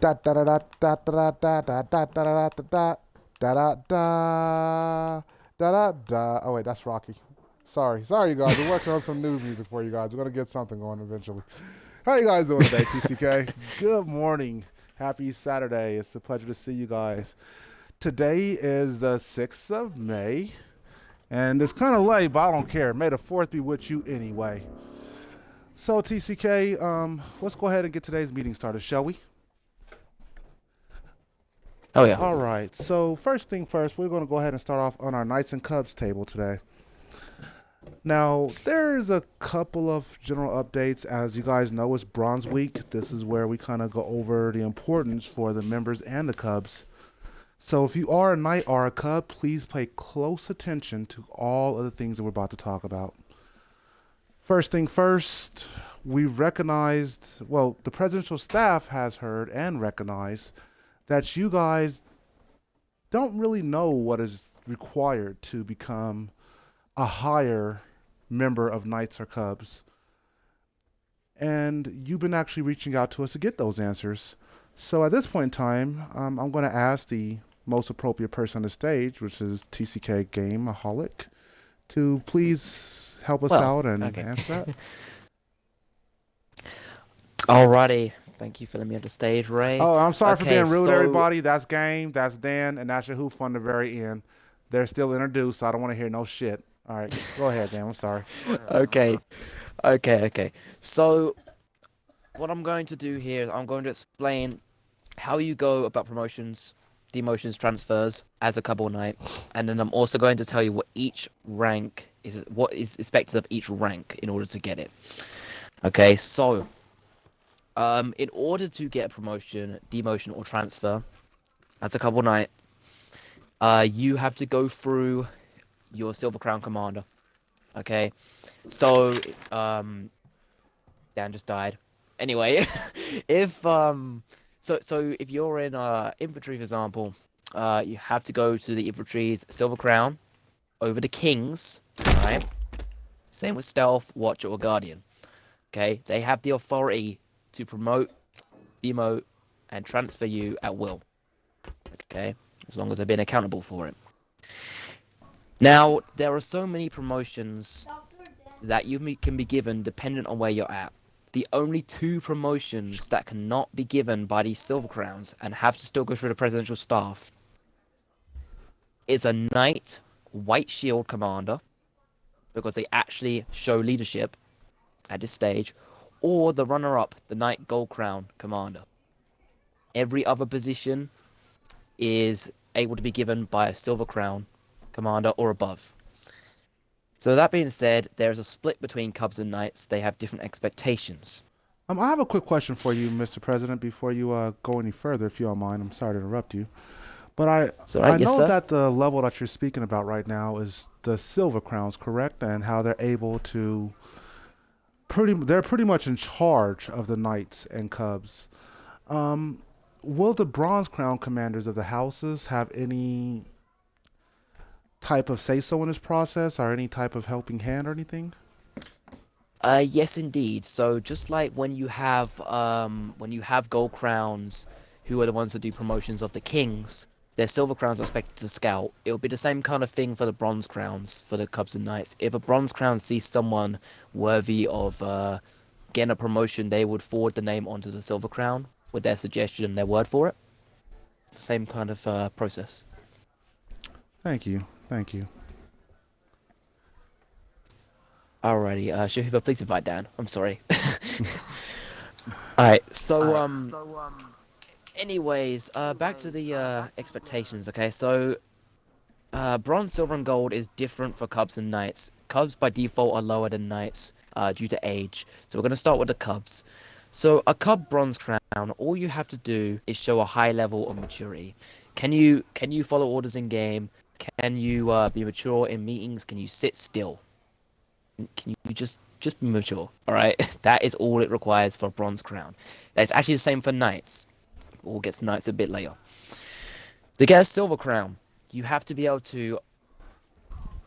Da da da da da da da da da da da da da da da da da. Oh wait, that's Rocky. Sorry, you guys. We're working on some new music for you guys. We're gonna get something going eventually. How you guys doing today, TCK? Good morning. Happy Saturday. It's a pleasure to see you guys. Today is the 6th of May, and it's kind of late, but I don't care. May the 4th be with you anyway. So, TCK, let's go ahead and get today's meeting started, shall we? Oh yeah. All right. So, first thing first, we're going to go ahead and start off on our Knights and Cubs table today. Now, there's a couple of general updates. As you guys know, it's Bronze Week. This is where we kind of go over the importance for the members and the Cubs. So, if you are a Knight or a Cub, please pay close attention to all of the things that we're about to talk about. First thing first, we've recognized, well, the presidential staff has heard and recognized that you guys don't really know what is required to become a higher member of Knights or Cubs. And you've been actually reaching out to us to get those answers. So at this point in time, I'm going to ask the most appropriate person on the stage, which is TCK Gameaholic, to please help us Well, out and okay. answer that. Alrighty. Thank you for letting me on the stage, Ray. Oh, I'm sorry for Okay, being rude, so everybody. That's Game, that's Dan, and that's your Hoof on the very end. They're still introduced, so I don't want to hear no shit. All right, go ahead, Game. I'm sorry. okay, okay. So what I'm going to do here is I'm going to explain how you go about promotions, demotions, transfers as a couple knight, and then I'm also going to tell you what each rank is, what is expected of each rank in order to get it. Okay, so in order to get a promotion, demotion, or transfer as a couple knight, you have to go through your Silver Crown commander. Okay, so Dan just died. Anyway, if so if you're in infantry, for example, you have to go to the infantry's Silver Crown over the Kings. All right. Same with Stealth, Watcher, or Guardian. Okay, they have the authority to promote, demote, and transfer you at will. Okay, as long as they've been accountable for it. Now, there are so many promotions that you can be given dependent on where you're at. The only two promotions that cannot be given by these Silver Crowns and have to still go through the presidential staff is a Knight White Shield Commander, because they actually show leadership at this stage, or the runner-up, the Knight Gold Crown Commander. Every other position is able to be given by a Silver Crown Commander or above. So that being said, there's a split between Cubs and Knights. They have different expectations. I have a quick question for you, Mr. President, before you go any further, if you don't mind. I'm sorry to interrupt you, but I So, I right, yes, know sir. that the level that you're speaking about right now is the Silver Crowns, correct? And how they're able to they're pretty much in charge of the Knights and Cubs. Um, will the Bronze Crown commanders of the houses have any type of say so in this process, or any type of helping hand or anything? Yes, indeed. So just like when you have gold crowns, who are the ones that do promotions of the kings, their silver crowns are expected to scout. It'll be the same kind of thing for the bronze crowns for the Cubs and Knights. If a bronze crown sees someone worthy of getting a promotion, they would forward the name onto the silver crown with their suggestion and their word for it. It's the same kind of process. Thank you, thank you. Alrighty, Shahuva, please invite Dan. I'm sorry. Alright, so anyways, back to the expectations. Okay, so bronze, silver, and gold is different for Cubs and Knights. Cubs by default are lower than Knights due to age. So we're gonna start with the Cubs. So a Cub bronze crown, all you have to do is show a high level of maturity. Can you follow orders in game? Can you be mature in meetings? Can you sit still? Can you just be mature? All right, that is all it requires for a bronze crown. That's actually the same for Knights. We'll get to Knights a bit later. To get a silver crown, you have to be able to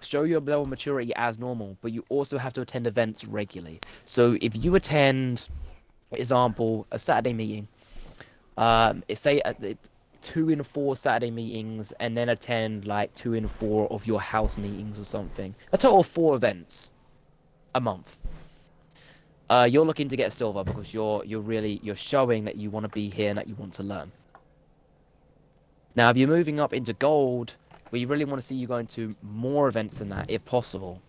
show your level of maturity as normal, but you also have to attend events regularly. So if you attend, for example, a Saturday meeting Say 2 in 4 Saturday meetings, and then attend like 2 in 4 of your house meetings or something. A total of 4 events a month. You're looking to get silver because you're showing that you want to be here and that you want to learn. Now, if you're moving up into gold, we really want to see you going to more events than that, if possible.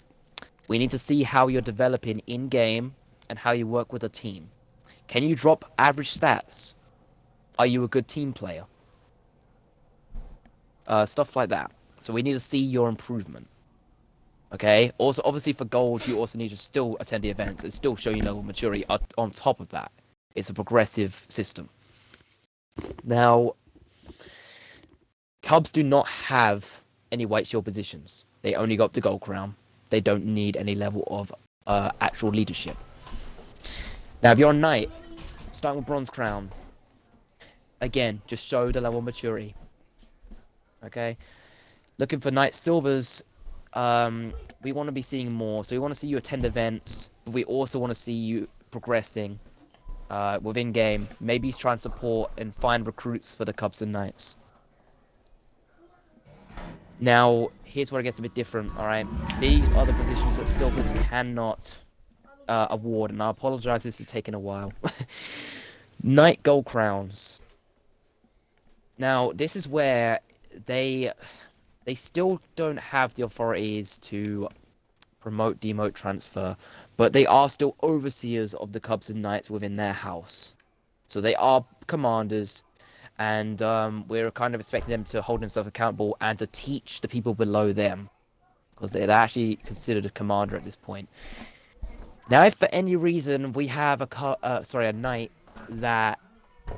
We need to see how you're developing in game and how you work with a team. Can you drop average stats? Are you a good team player? Stuff like that. So we need to see your improvement. Okay. Also, obviously for gold, you also need to still attend the events and still show your level of maturity on top of that. It's a progressive system. Now, Cubs do not have any white shield positions. They only go up to gold crown. They don't need any level of actual leadership. Now, if you're a knight, starting with bronze crown, again, just show the level of maturity. Okay. Looking for knight silvers, we want to be seeing more. So we want to see you attend events, but we also want to see you progressing within game. Maybe try and support and find recruits for the Cubs and Knights. Now, here's where it gets a bit different, all right? These are the positions that silvers cannot award, and I apologize, this is taking a while. Knight gold crowns. Now, this is where they still don't have the authorities to promote, demote, transfer, but they are still overseers of the Cubs and Knights within their house. So they are commanders, and we're kind of expecting them to hold themselves accountable and to teach the people below them, because they're actually considered a commander at this point. Now, if for any reason we have a knight that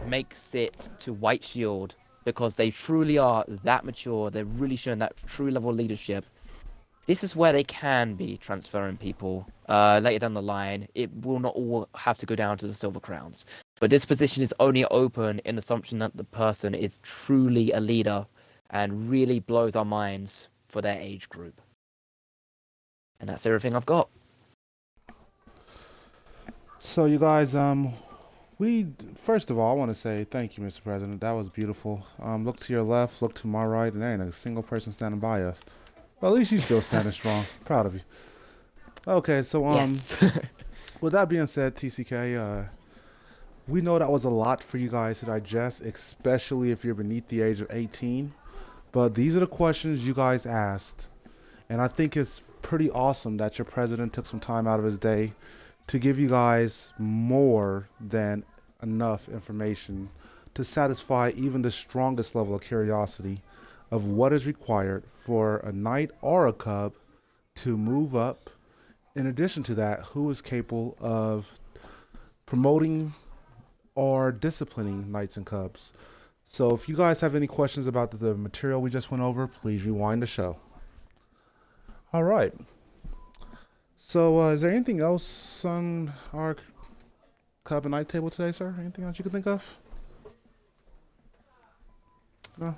makes it to White Shield because they truly are that mature, they've really shown that true level of leadership, this is where they can be transferring people later down the line. It will not all have to go down to the Silver Crowns. But this position is only open in assumption that the person is truly a leader and really blows our minds for their age group. And that's everything I've got. So you guys, we first of all, I want to say thank you, Mr. President. That was beautiful. Look to your left, look to my right, and there ain't a single person standing by us. Well, at least you still standing strong. Proud of you. Okay, so Yes. with that being said, TCK, we know that was a lot for you guys to digest, especially if you're beneath the age of 18. But these are the questions you guys asked, and I think it's pretty awesome that your president took some time out of his day to give you guys more than enough information to satisfy even the strongest level of curiosity of what is required for a knight or a cub to move up. In addition to that, who is capable of promoting or disciplining knights and cubs. So if you guys have any questions about the material we just went over, please rewind the show. All right. So is there anything else on our cub and knight table today, sir? Anything else you can think of? No?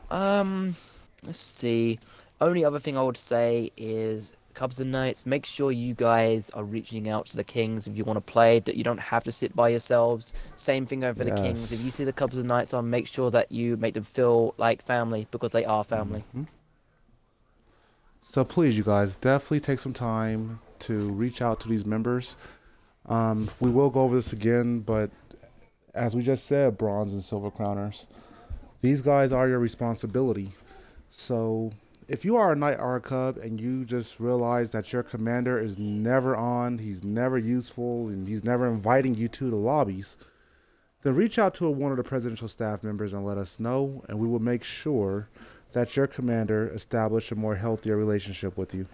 Let's see. Only other thing I would say is Cubs and Knights, make sure you guys are reaching out to the Kings if you want to play, that you don't have to sit by yourselves. Same thing over the Kings. If you Yes. see the Cubs and Knights on, make sure that you make them feel like family, because they are family. Mhm. So please, you guys, definitely take some time to reach out to these members. We will go over this again, but as we just said, bronze and silver crowners, these guys are your responsibility. So if you are a knight or a cub and you just realize that your commander is never on, he's never useful, and he's never inviting you to the lobbies, then reach out to one of the presidential staff members and let us know, and we will make sure that your commander establish a more healthier relationship with you.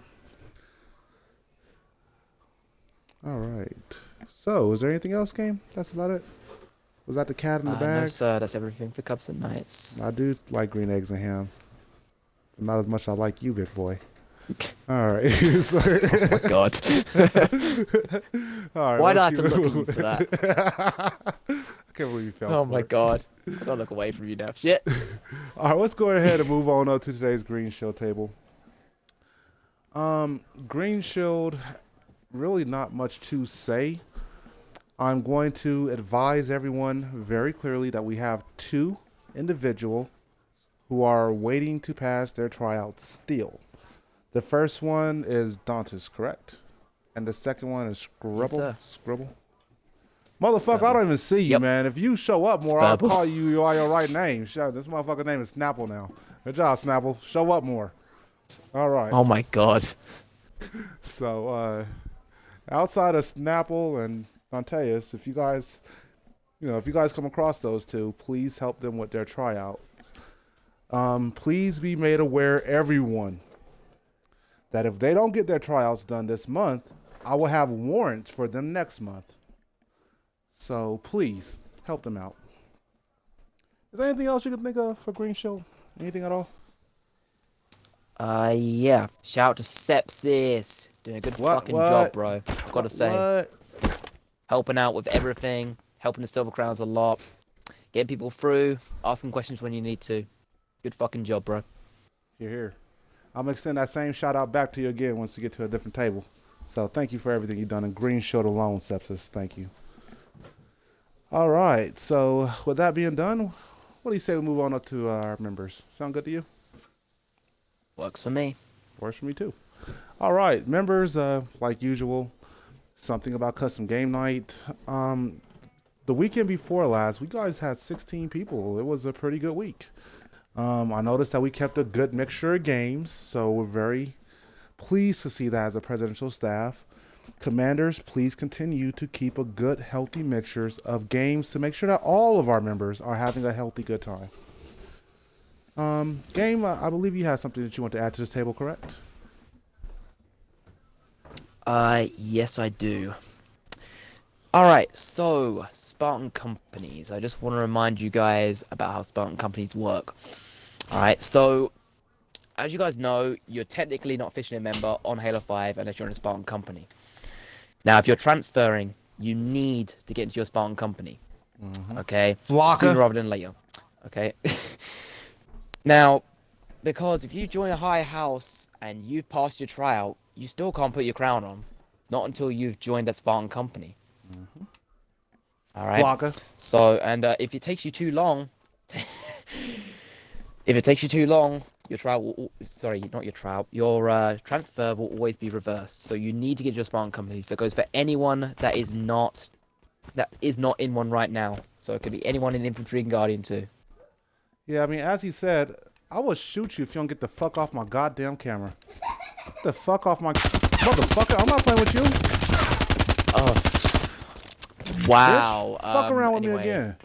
All right. So, is there anything else, game? That's about it. Was that the cat in the No, bag? sir, that's everything for Cubs and Knights. I do like green eggs and ham. Not as much as I like you, big boy. All right. Oh my god. All right. Why did I Let's have keep to look at you moving. for that? I can't believe you fell Oh for my it. god. I gotta look away from you now. Shit. All right. Let's go ahead and move on up to today's green shield table. Green shield, really not much to say. I'm going to advise everyone very clearly that we have two individuals who are waiting to pass their tryouts still. The first one is Dantas, correct? And the second one is Yes, Scribble. sir. Scribble. Motherfucker, I Spurble. don't even see you, Yep. man. If you show up more, I'll Spurble. call you by your right name. Shut. This motherfucker name is Snapple now. Good job, Snapple. Show up more. All right. Oh my god. So, outside of Snapple and Danteus, if you guys, if you guys come across those two, please help them with their tryout. Please be made aware, everyone, that if they don't get their tryouts done this month, I will have warrants for them next month. So please help them out. Is there anything else you can think of for Green Shield? Anything at all? Yeah. Shout out to Sepsis. Doing a good What? fucking job, What? bro. I've got to What? say. What? Helping out with everything. Helping the Silver Crowns a lot. Getting people through. Asking questions when you need to. Good fucking job, bro. You're here. I'm gonna extend that same shout out back to you again once you get to a different table. So thank you for everything you've done in Green Shield alone, Sepsis. Thank you. All right. So with that being done, what do you say we move on up to our members? Sound good to you? Works for me. Works for me too. All right, members. Like usual, something about custom game night. The weekend before last, we guys had 16 people. It was a pretty good week. I noticed that we kept a good mixture of games, so we're very pleased to see that as a presidential staff. Commanders, please continue to keep a good, healthy mixtures of games to make sure that all of our members are having a healthy, good time. Game, I believe you have something that you want to add to this table, correct? Yes, I do. Alright, so Spartan companies. I just want to remind you guys about how Spartan companies work. Alright, so as you guys know, you're technically not officially a member on Halo 5 unless you're in a Spartan company. Now, if you're transferring, you need to get into your Spartan company. Okay? Sooner rather than later. Okay? Now, because if you join a high house and you've passed your tryout, you still can't put your crown on. Not until you've joined that Spartan company. Alright? Flocka. So, and if it takes you too long, your trial will, sorry, not your trial, your transfer will always be reversed. So you need to get your Spartan company. So it goes for anyone that is not in one right now. So it could be anyone in Infantry and Guardian too. Yeah, I mean, as he said, I will shoot you if you don't get the fuck off my goddamn camera. Get the fuck off my motherfucker! I'm not playing with you. Oh, wow. Bitch, fuck around with Anyway, me again.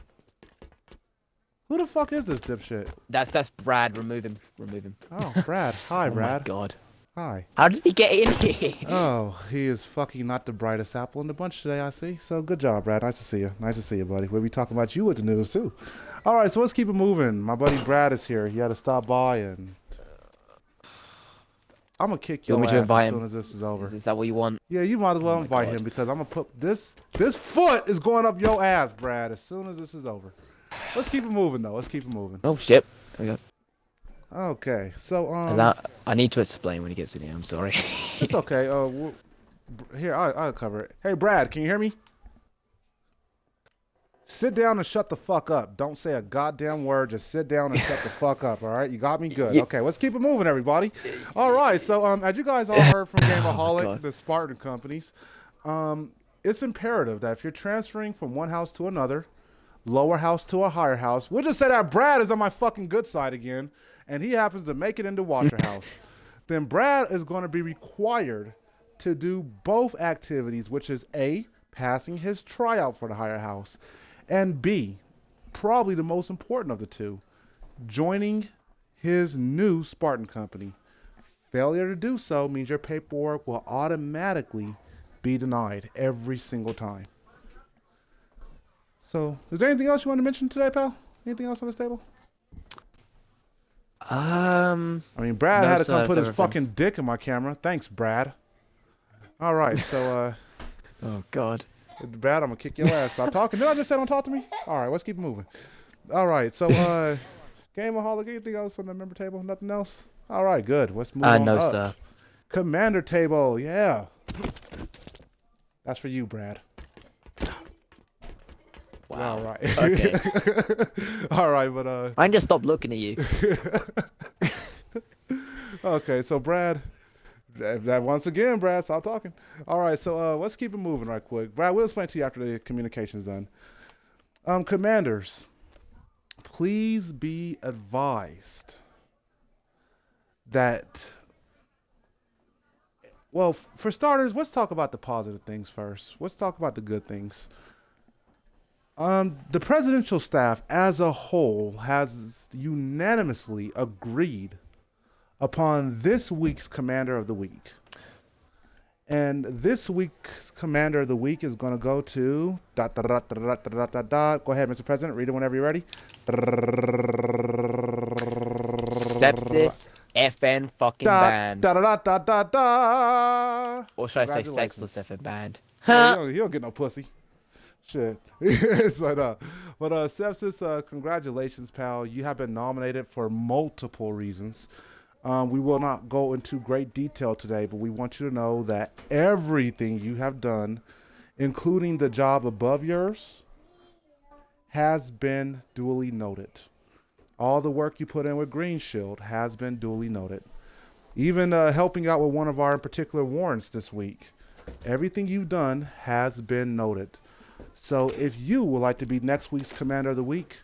Who the fuck is this dipshit? That's Brad. Remove him. Remove him. Oh, Brad. Hi, Oh my Brad. god. Hi. How did he get in here? Oh, he is fucking not the brightest apple in the bunch today, I see. So good job, Brad. Nice to see you. Nice to see you, buddy. We'll be talking about you with the news, too. All right, so let's keep it moving. My buddy Brad is here. He had to stop by, and I'm going to kick You your want me to ass invite as him? soon as this is over. Is that what you want? Yeah, you might as well Oh my invite God. him because I'm going to put this foot is going up your ass, Brad, as soon as this is over. Let's keep it moving, though. Let's keep it moving. Oh shit. There we go. Okay, so, I need to explain when he gets in here. I'm sorry. it's okay. Here, I'll cover it. Hey, Brad, can you hear me? Sit down and shut the fuck up. Don't say a goddamn word. Just sit down and shut the fuck up, all right? You got me? Good. Yeah. Okay, let's keep it moving, everybody. All right, so as you guys all heard from Oh, Gameaholic, God. the Spartan companies, it's imperative that if you're transferring from one house to another, lower house to a higher house, we'll just say that Brad is on my fucking good side again, and he happens to make it into Watcher House. Then Brad is going to be required to do both activities, which is A, passing his tryout for the higher house, and B, probably the most important of the two, joining his new Spartan company. Failure to do so means your paperwork will automatically be denied every single time. So, is there anything else you want to mention today, pal? Anything else on this table? I mean, Brad No, had to sir, come that's put his everything. fucking dick in my camera. Thanks, Brad. All right, so, Oh god. Brad, I'm gonna kick your ass. Stop talking. Did I just say don't talk to me? All right, let's keep moving. All right, so, Gameaholic, anything else on the member table? Nothing else? All right, good. Let's move on No, up. sir. Commander table, yeah. That's for you, Brad. All Wow. right. Okay. All right, but I can just stop looking at you. okay, so Brad, that once again, Brad, stop talking. All right, so let's keep it moving right quick. Brad, we'll explain to you after the communication's done. Commanders, please be advised that, well, for starters, let's talk about the positive things first. Let's talk about the good things. The presidential staff as a whole has unanimously agreed upon this week's Commander of the Week. And this week's Commander of the Week is going to go to dot, dot, dot, dot, dot, dot, dot, dot. Go ahead, Mr. President. Read it whenever you're ready. Sepsis FN fucking Dot, banned. dot, dot, dot, dot, dot. Or should I say sexless Congratulations. FN banned? Well, Huh? you don't get no pussy. Shit. So, but Sepsis, congratulations, pal. You have been nominated for multiple reasons. We will not go into great detail today, but we want you to know that everything you have done, including the job above yours, has been duly noted. All the work you put in with Green Shield has been duly noted. Even helping out with one of our particular warrants this week. Everything you've done has been noted. So if you would like to be next week's Commander of the Week,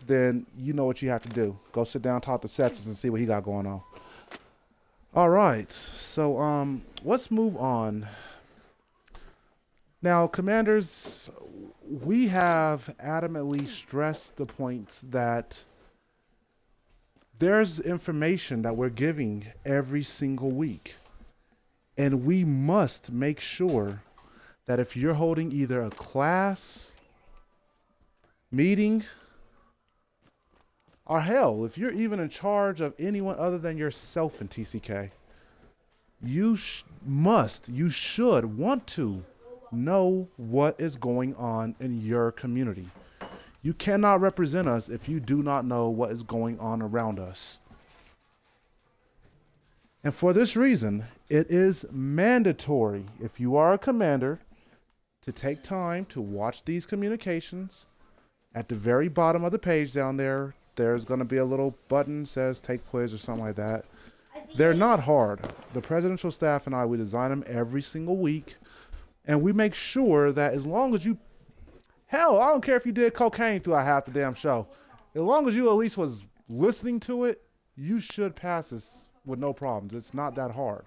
then you know what you have to do. Go sit down, talk to Sepsis, and see what he got going on. All right, so let's move on. Now, Commanders, we have adamantly stressed the point that there's information that we're giving every single week. And we must make sure that if you're holding either a class, meeting, or hell, if you're even in charge of anyone other than yourself in TCK, you should want to know what is going on in your community. You cannot represent us if you do not know what is going on around us. And for this reason, it is mandatory, if you are a commander, to take time to watch these communications. At the very bottom of the page down there, there's going to be a little button that says take quiz or something like that. They're not hard. The presidential staff and I, we design them every single week. And we make sure that as long as you, hell, I don't care if you did cocaine throughout half the damn show. As long as you at least was listening to it, you should pass this with no problems. It's not that hard.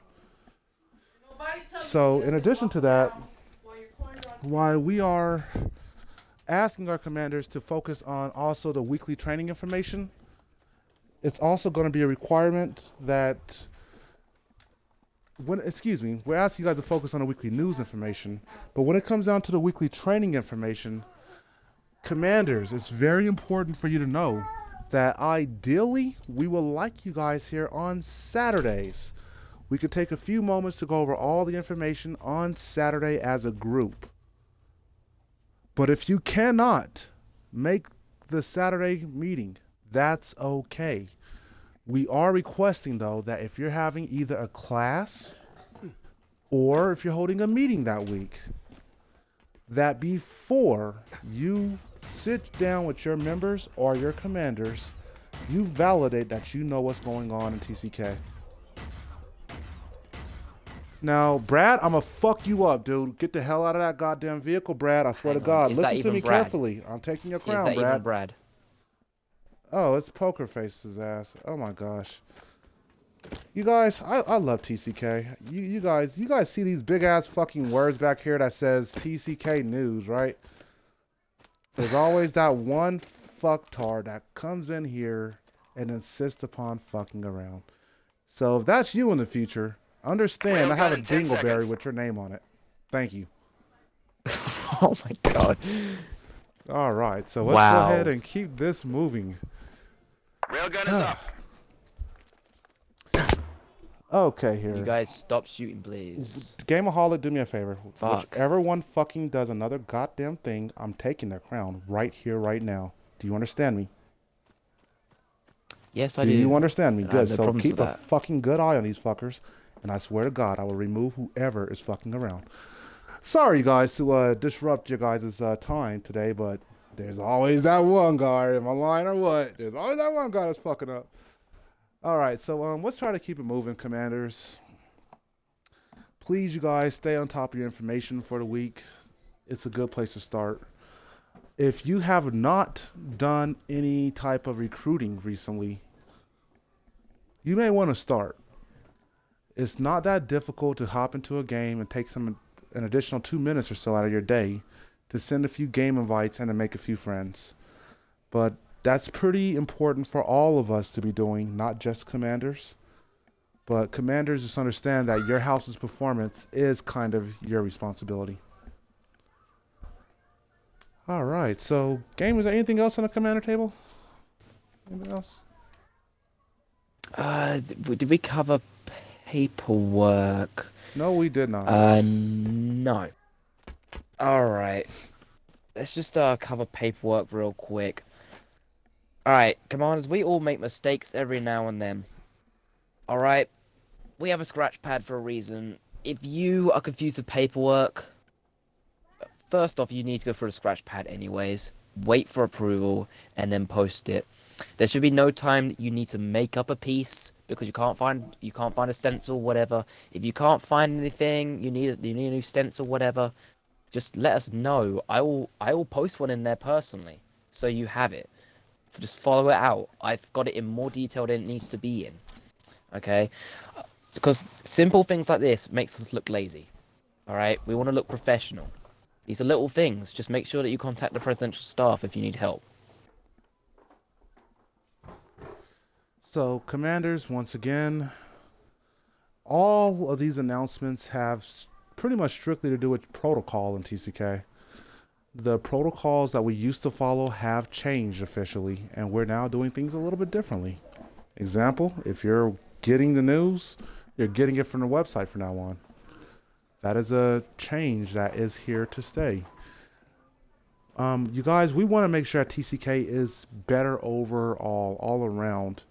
So in addition to that, while we are asking our commanders to focus on also the weekly training information, it's also going to be a requirement that we're asking you guys to focus on the weekly news information, but when it comes down to the weekly training information, commanders, it's very important for you to know that ideally we will like you guys here on Saturdays. We could take a few moments to go over all the information on Saturday as a group. But if you cannot make the Saturday meeting, that's okay. We are requesting, though, that if you're having either a class or if you're holding a meeting that week, that before you sit down with your members or your commanders, you validate that you know what's going on in TCK. Now, Brad, I'm gonna fuck you up, dude. Get the hell out of that goddamn vehicle, Brad. I swear to Hang on. God. Is that Listen to even me Brad? carefully. I'm taking your Is crown, that even Brad. Brad? Oh, it's Poker Face's ass. Oh my gosh. You guys, I love TCK. You guys see these big ass fucking words back here that says TCK News, right? There's always that one fucktard that comes in here and insists upon fucking around. So if that's you in the future, understand I have a dingleberry with your name on it. Thank you. Oh my god. All right, so let's go ahead Wow. and keep this moving. Railgun is up. Okay, You here. guys stop shooting, please. Gameaholic, do me a favor. Fuck. Whichever one fucking does another goddamn thing, I'm taking their crown right here, right now. Do you understand me? Yes, I Do do. you understand me? And I have Good. no So problems keep with a that. fucking good eye on these fuckers, and I swear to God, I will remove whoever is fucking around. Sorry, guys, to disrupt your guys' time today, but There's always that one guy. Am I lying or what? There's always that one guy that's fucking up. All right, so let's try to keep it moving, commanders. Please, you guys, stay on top of your information for the week. It's a good place to start. If you have not done any type of recruiting recently, you may want to start. It's not that difficult to hop into a game and take an additional 2 minutes or so out of your day to send a few game invites and to make a few friends. But that's pretty important for all of us to be doing, not just commanders. But commanders, just understand that your house's performance is kind of your responsibility. Alright, so game, is there anything else on the commander table? Anything else? Did we cover paperwork? No, we did not. No. Alright. Let's just cover paperwork real quick. Alright, commanders, we all make mistakes every now and then. Alright? We have a scratch pad for a reason. If you are confused with paperwork, first off, you need to go through the scratch pad anyways. Wait for approval, and then post it. There should be no time that you need to make up a piece because you can't find a stencil, whatever. If you can't find anything, you need a new stencil, whatever. Just let us know. I will post one in there personally, so you have it. Just follow it out. I've got it in more detail than it needs to be in. Okay, because simple things like this makes us look lazy. All right, we want to look professional. These are little things. Just make sure that you contact the presidential staff if you need help. So, commanders, once again, all of these announcements have pretty much strictly to do with protocol in TCK. The protocols that we used to follow have changed officially, and we're now doing things a little bit differently. Example, if you're getting the news, you're getting it from the website from now on. That is a change that is here to stay. You guys, we want to make sure that TCK is better overall, all around,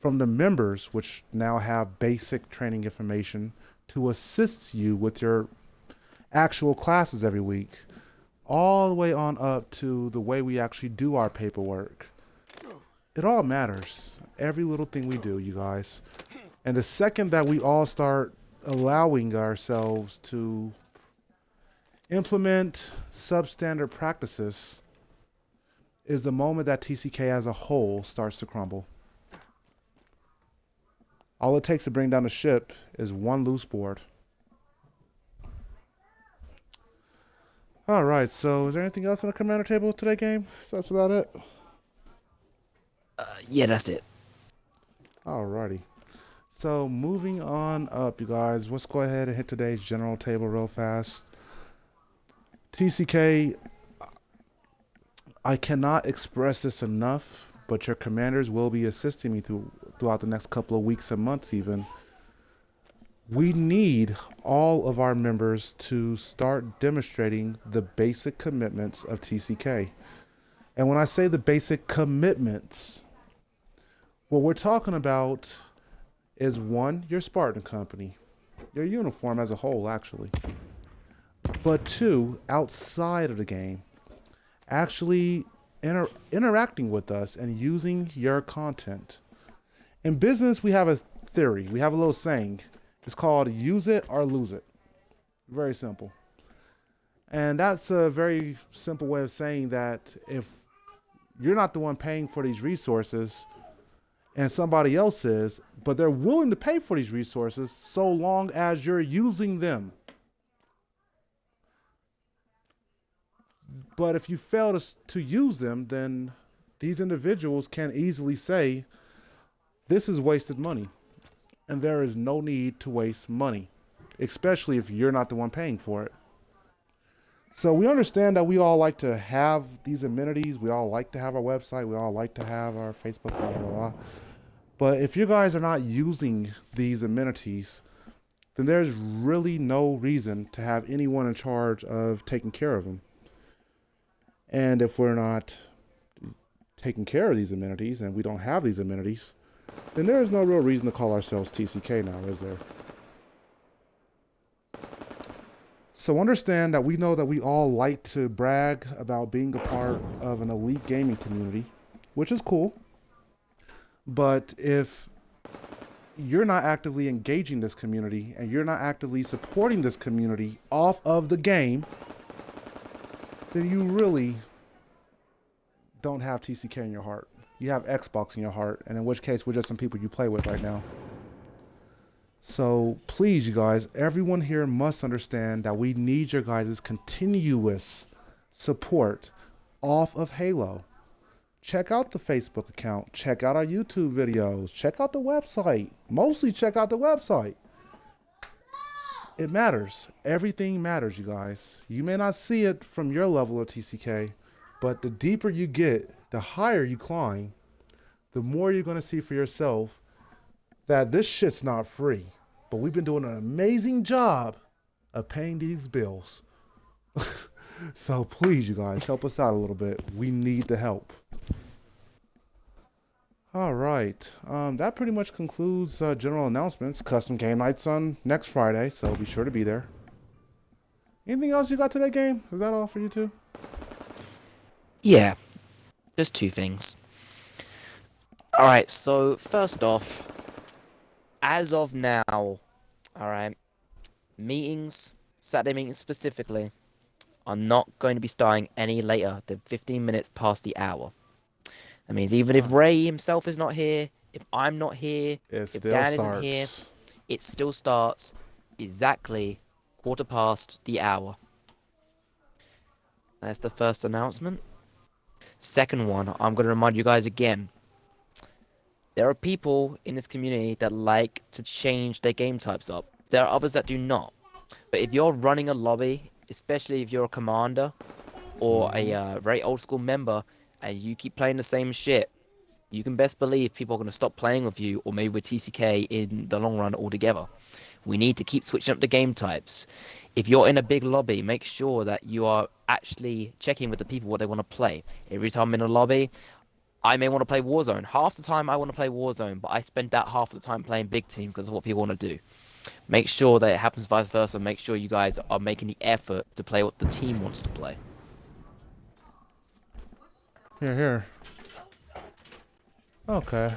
from the members, which now have basic training information to assist you with your actual classes every week, all the way on up to the way we actually do our paperwork. It all matters. Every little thing we do, you guys. And the second that we all start allowing ourselves to implement substandard practices is the moment that TCK as a whole starts to crumble. All it takes to bring down the ship is one loose board. Alright, so is there anything else on the commander table today, game? So that's about it? Yeah, that's it. Alrighty. So moving on up, you guys, let's go ahead and hit today's general table real fast. TCK, I cannot express this enough, but your commanders will be assisting me throughout the next couple of weeks and months even. We need all of our members to start demonstrating the basic commitments of TCK. And when I say the basic commitments, what we're talking about is one, your Spartan company, your uniform as a whole actually. But two, outside of the game, actually interacting with us and using your content. In business, we have a theory, we have a little saying. It's called use it or lose it. Very simple. And that's a very simple way of saying that if you're not the one paying for these resources and somebody else is, but they're willing to pay for these resources so long as you're using them. But if you fail to use them, then these individuals can easily say, this is wasted money. And there is no need to waste money, especially if you're not the one paying for it. So we understand that we all like to have these amenities. We all like to have our website. We all like to have our Facebook, blah, blah, blah. But if you guys are not using these amenities, then there's really no reason to have anyone in charge of taking care of them. And if we're not taking care of these amenities and we don't have these amenities, then there is no real reason to call ourselves TCK now, is there? So understand that we know that we all like to brag about being a part of an elite gaming community, which is cool. But if you're not actively engaging this community and you're not actively supporting this community off of the game, then you really don't have TCK in your heart. You have Xbox in your heart, and in which case we're just some people you play with right now. So please, you guys, everyone here must understand that we need your guys' continuous support off of Halo. Check out the Facebook account. Check out our YouTube videos. Check out the website. Mostly check out the website. It matters. Everything matters, you guys. You may not see it from your level of TCK, but the deeper you get, the higher you climb, the more you're going to see for yourself that this shit's not free. But we've been doing an amazing job of paying these bills. So please, you guys, help us out a little bit. We need the help. All right. That pretty much concludes general announcements. Custom game nights on next Friday, so be sure to be there. Anything else you got to that game? Is that all for you two? Yeah, just two things. Alright, so first off, as of now, alright, meetings, Saturday meetings specifically, are not going to be starting any later than 15 minutes past the hour. That means even if Ray himself is not here, if I'm not here, It if still Dan isn't here, starts. it still starts exactly quarter past the hour. That's the first announcement. Second one, I'm going to remind you guys again. There are people in this community that like to change their game types up. There are others that do not. But if you're running a lobby, especially if you're a commander or a very old school member, and you keep playing the same shit, you can best believe people are going to stop playing with you, or maybe with TCK in the long run altogether. We need to keep switching up the game types. If you're in a big lobby, make sure that you are actually checking with the people what they want to play. Every time I'm in a lobby, I may want to play Warzone. Half the time I want to play Warzone, but I spend that half the time playing Big Team because of what people want to do. Make sure that it happens vice versa. Make sure you guys are making the effort to play what the team wants to play. Here. Okay.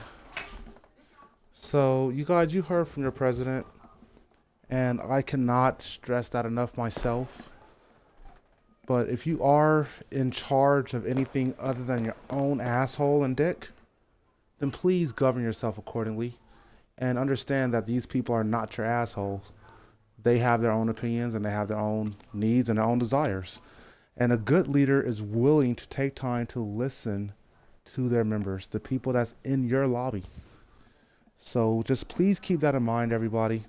So, you guys, you heard from your president, and I cannot stress that enough myself. But if you are in charge of anything other than your own asshole and dick, then please govern yourself accordingly and understand that these people are not your assholes. They have their own opinions and they have their own needs and their own desires. And a good leader is willing to take time to listen to their members, the people that's in your lobby. So just please keep that in mind, everybody.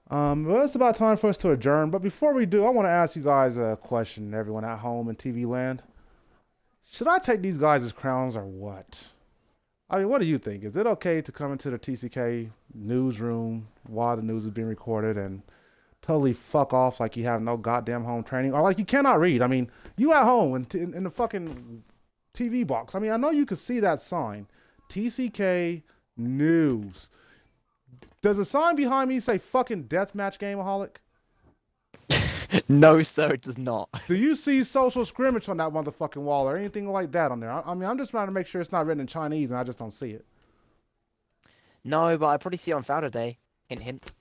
Well, it's about time for us to adjourn. But before we do, I want to ask you guys a question, everyone at home in TV land. Should I take these guys as crowns or what? I mean, what do you think? Is it okay to come into the TCK newsroom while the news is being recorded and totally fuck off like you have no goddamn home training, or like you cannot read? I mean, you at home in the fucking TV box. I mean, I know you can see that sign, TCK News. Does the sign behind me say fucking deathmatch gameaholic? No, sir, it does not. Do you see social scrimmage on that motherfucking wall or anything like that on there? I mean, I'm just trying to make sure it's not written in Chinese and I just don't see it. No, but I probably see it on Founder Day. Hint, hint.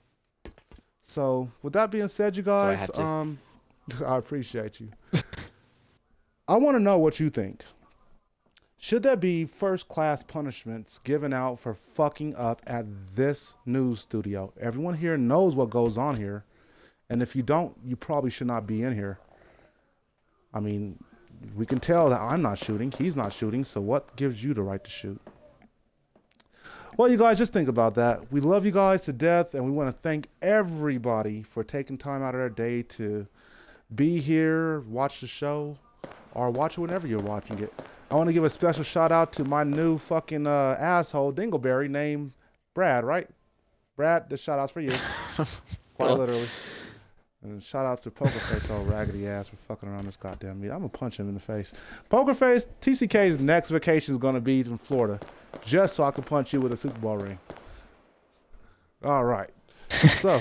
So, with that being said, you Sorry, I guys, had to. I appreciate you. I want to know what you think. Should there be first-class punishments given out for fucking up at this news studio? Everyone here knows what goes on here. And if you don't, you probably should not be in here. I mean, we can tell that I'm not shooting, he's not shooting, so what gives you the right to shoot? Well, you guys, just think about that. We love you guys to death, and we want to thank everybody for taking time out of their day to be here, watch the show, or watch it whenever you're watching it. I want to give a special shout out to my new fucking asshole Dingleberry named Brad, right? Brad, this shout out's for you. Quite literally. And shout out to Pokerface, old raggedy ass, for fucking around this goddamn meet. I'm gonna punch him in the face. Pokerface, TCK's next vacation is gonna be in Florida, just so I can punch you with a Super Bowl ring. All right. So,